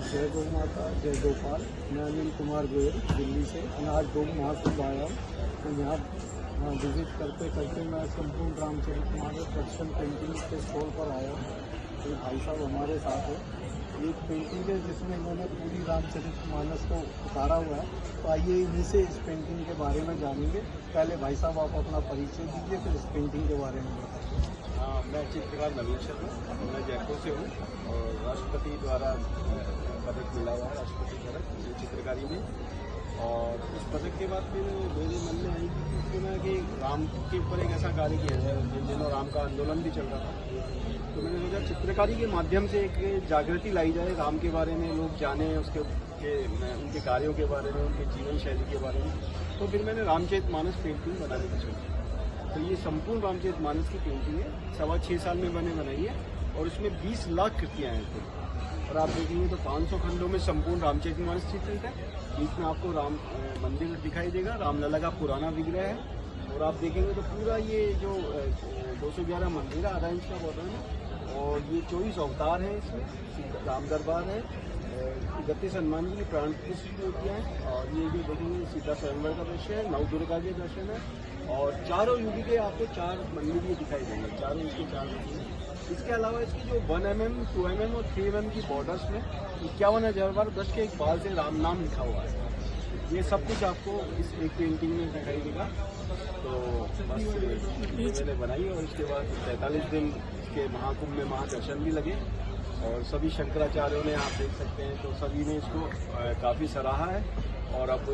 जय गौ माता, जय गोपाल। मैं अनिल कुमार गोयल दिल्ली से। मैं आज गौ महाकुंभ आया हूँ, तो यहाँ विजिट करते करते मैं संपूर्ण रामचरितमानस दर्शन पेंटिंग के स्टॉल पर आया हूँ। तो भाई साहब हमारे साथ है। एक पेंटिंग है जिसमें इन्होंने पूरी रामचरितमानस को उतारा हुआ है। तो आइए इन्हीं से इस पेंटिंग के बारे में जानेंगे। पहले भाई साहब आप अपना परिचय दीजिए, फिर इस पेंटिंग के बारे में बताइए। मैं चित्रकार नवीन शर्मा, मैं जयपुर से हूँ और राष्ट्रपति द्वारा पदक मिला हुआ है, राष्ट्रपति पदक चित्रकारी में। और उस पदक के बाद फिर मेरे मन में आई कि राम के ऊपर एक ऐसा कार्य किया जाए। जिन दिनों राम का आंदोलन भी चल रहा था, तो मैंने सोचा चित्रकारी के माध्यम से एक जागृति लाई जाए, राम के बारे में लोग जाने, उनके कार्यों के बारे में, उनके जीवन शैली के बारे में। तो फिर मैंने रामचरितमानस पेंटिंग बनाने की सोची। तो ये संपूर्ण रामचरितमानस की पेंटिंग है, 6.25 साल में मैंने बनाई है और उसमें 20 लाख कृतियाँ हैं कुल। और आप देखेंगे तो 500 खंडों में संपूर्ण रामचरितमानस चित्रित है। बीच में आपको राम मंदिर दिखाई देगा, रामलला का पुराना विग्रह है। और आप देखेंगे तो पूरा ये जो 211 मंदिर है, आधा इंच का बॉर्डर है। और ये 24 अवतार है, इसमें राम दरबार है, गति हनुमान जी की प्राण प्रतिष्ठित मूर्तियाँ हैं। और ये भी देखेंगे सीता स्वयंवर का दृश्य है, नव दुर्गा के दर्शन है। और चारों युग के आपको 4 मंदिर ये दिखाई देंगे, चारों युग के 4 मंदिर। इसके अलावा इसकी जो 1 mm, 2 mm और 3 mm की बॉर्डर्स में 51,010 के एक बाल से राम नाम लिखा हुआ है। ये सब कुछ आपको इस एक पेंटिंग में दिखाई देगा। तो बस मैंने बनाई और इसके बाद 43 दिन इसके महाकुंभ में महादर्शन भी लगे और सभी शंकराचार्यों ने, आप देख सकते हैं, तो सभी ने इसको काफ़ी सराहा है। और अब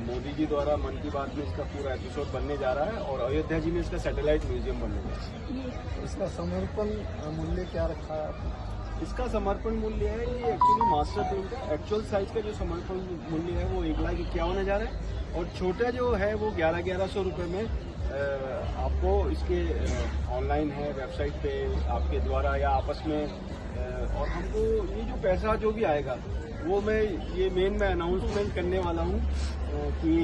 मोदी जी द्वारा मन की बात में इसका पूरा एपिसोड बनने जा रहा है और अयोध्या जी में इसका सैटेलाइट म्यूजियम बनने जा रहा है। इसका समर्पण मूल्य क्या रखा है? इसका समर्पण मूल्य है, ये एक्चुअली मास्टर पेंट है। एक्चुअल साइज का जो समर्पण मूल्य है वो 1,51,000 है और छोटा जो है वो 1100 रुपये में आपको इसके ऑनलाइन है, वेबसाइट पे आपके द्वारा या आपस में। और हमको ये जो पैसा जो भी आएगा वो मैं अनाउंसमेंट करने वाला हूँ कि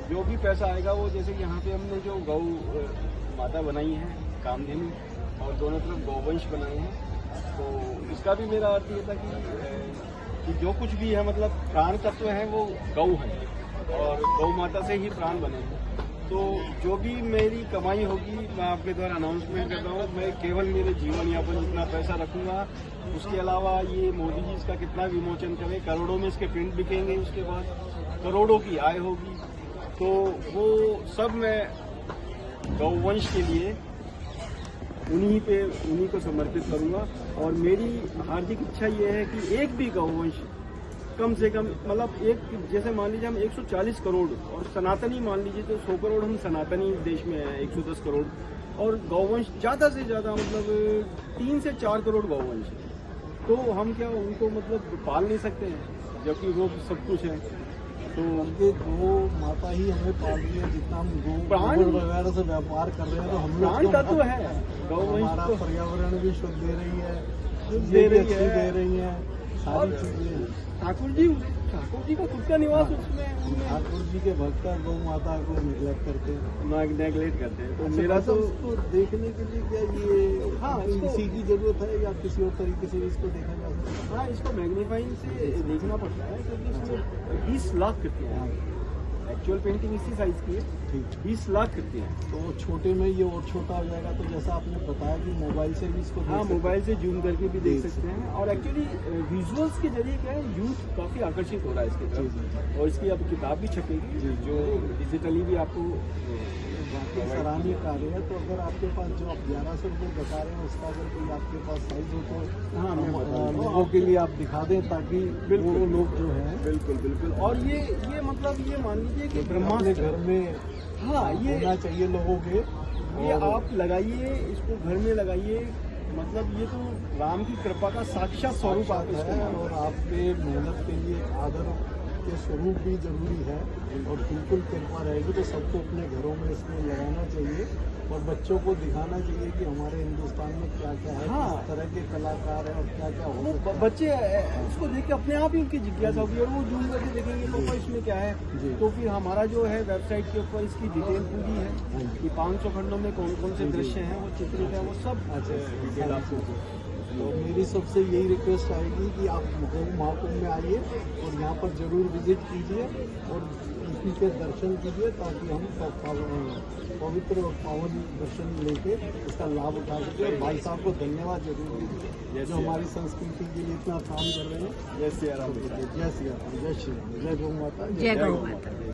जो भी पैसा आएगा वो, जैसे यहाँ पे हमने जो गौ माता बनाई है कामधेनु और दोनों तरफ गौवंश बनाए हैं, तो इसका भी मेरा अर्थ ये था कि जो कुछ भी है, मतलब प्राण तत्व है वो गौ है और गौ माता से ही प्राण बने हैं। तो जो भी मेरी कमाई होगी मैं आपके द्वारा अनाउंसमेंट कर रहा हूँ। मैं केवल मेरे जीवन यापन जितना पैसा रखूँगा, उसके अलावा ये मोदी जी इसका कितना विमोचन करें, करोड़ों में इसके प्रिंट बिकेंगे, उसके बाद करोड़ों की आय होगी, तो वो सब मैं गौवंश के लिए उन्हीं को समर्पित करूँगा। और मेरी हार्दिक इच्छा ये है कि एक भी गौवंश कम से कम, मतलब एक, जैसे मान लीजिए हम 140 करोड़ और सनातनी मान लीजिए तो 100 करोड़ हम सनातनी देश में हैं, 110 करोड़ और गौवंश ज़्यादा से ज़्यादा मतलब 3 से 4 करोड़ गौवंश है। तो हम क्या उनको मतलब पाल नहीं सकते हैं, जबकि वो सब कुछ है। तो ये गौ माता ही हमें पाल रही है। जितना हम गौ प्राण वगैरह से व्यापार कर रहे हैं, तो हम लोग तत्व है, हमारा पर्यावरण भी शुद्ध दे रही है, दे रही है सारी चीजें। ठाकुर जी का खुद का निवास उसमें, ठाकुर जी के भक्त गौ माता को नेग्लेक्ट करते हैं। तो मेरा तो उसको देखने के लिए क्या ये, हाँ, इसी की जरूरत है या किसी और तरीके से इसको देखा जा सकता है? हाँ, इसको मैग्नीफाइंग से देखना पड़ता है क्योंकि इसमें 20 लाख कृतियाँ हैं। एक्चुअल पेंटिंग इसी साइज की है, 20 लाख कृतियाँ हैं। तो छोटे में ये और छोटा हो जाएगा। तो जैसा आपने बताया कि मोबाइल से भी इसको, हाँ, मोबाइल से जूम करके भी देख सकते हैं। और एक्चुअली विजुअल्स के जरिए क्या है, यूथ काफ़ी आकर्षित हो रहा है इसके तरफ। और इसकी अब किताब भी छपेगी जो डिजिटली भी आपको सराहनीय कार्य है। तो अगर आपके पास जो आप 1100 रुपये बता रहे हैं, उसका अगर कोई आपके पास साइज हो तो हाँ, लोगों के लिए आप दिखा दें, ताकि वो लोग जो है। बिल्कुल। और ये मतलब ये मान लीजिए कि ब्रह्मा के घर में, हाँ, ये होना चाहिए लोगों के। ये आप लगाइए, इसको घर में लगाइए, मतलब ये तो राम की कृपा का साक्षात स्वरूप आप है। और आपके मेहनत के लिए आदर के स्वरूप भी जरूरी है। और बिल्कुल कृपा रहेगी तो सबको अपने घरों में इसमें लगाना चाहिए और बच्चों को दिखाना चाहिए कि हमारे हिंदुस्तान में क्या क्या है, हाँ, किस तरह के कलाकार हैं और क्या क्या हो सकता है। बच्चे उसको देख के अपने आप ही उनकी जिज्ञासा होगी और वो जूम करके देखेंगे तो इसमें क्या है। तो फिर हमारा जो है वेबसाइट के ऊपर इसकी डिटेल पूरी है कि 500 खंडों में कौन कौन से दृश्य हैं वो चित्रित है, वो सब डिटेल आपको तो मेरी सबसे यही रिक्वेस्ट आएगी कि आप गौ महाकुंभ में आइए और यहाँ पर जरूर विजिट कीजिए और इसी के दर्शन कीजिए ताकि हम पवित्र और पावन दर्शन लेके इसका लाभ उठा सके। और भाई साहब को धन्यवाद जरूर दीजिए जो हमारी संस्कृति के लिए इतना काम कर रहे हैं। जय सिया राम। जय सिया राम, जय श्री राम, जय गौ माता, जय गौ माता।